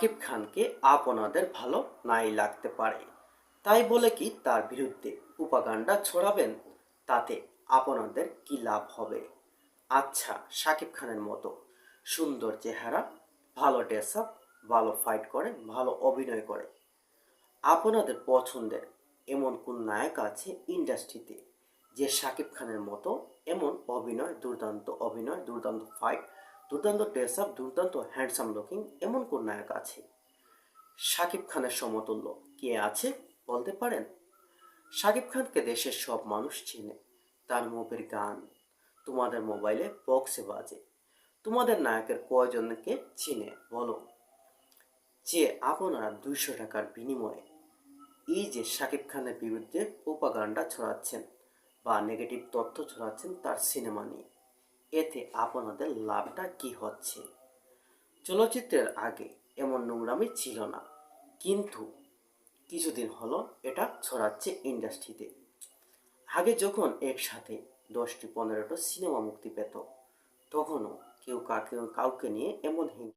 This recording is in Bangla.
শাকিব খানকে আপনাদের ভালো নাই লাগতে পারে, তাই বলে কি তার বিরুদ্ধে প্রোপাগান্ডা ছড়াবেন? তাতে আপনাদের কি লাভ হবে? আচ্ছা, শাকিব খানের মতো সুন্দর চেহারা, ভালো ড্রেস আপ, ভালো ফাইট করে, ভালো অভিনয় করে, আপনাদের পছন্দের এমন কোন নায়ক আছে ইন্ডাস্ট্রিতে যে শাকিব খানের মতো এমন অভিনয়, দুর্দান্ত ফাইট, দুর্দান্ত ড্রেস আপ, দুর্দান্ত হ্যান্ডসাম লুকিং, এমন কোন নায়ক আছে? শাকিব খানের সমতুল্য কে আছে বলতে পারেন? শাকিব খানকে দেশের সব মানুষ চেনে, তার মুভির গান তোমাদের মোবাইলে বক্সে বাজে। তোমাদের নায়কের কয়জনকে চিনে বলো, যে আপনারা 200 টাকার বিনিময়ে এই যে শাকিব খানের বিরুদ্ধে প্রোপাগান্ডা ছড়াচ্ছেন বা নেগেটিভ তথ্য ছড়াচ্ছেন তার সিনেমা নিয়ে, এতে আপনাদের লাভটা কি হচ্ছে? চলচ্চিত্রের আগে এমন নোংরামি ছিল না, কিন্তু কিছুদিন হলো এটা ছড়াচ্ছে ইন্ডাস্ট্রিতে। আগে যখন একসাথে 10টি 15টা সিনেমা মুক্তি পেত, তখনও কেউ কাউকে নিয়ে এমন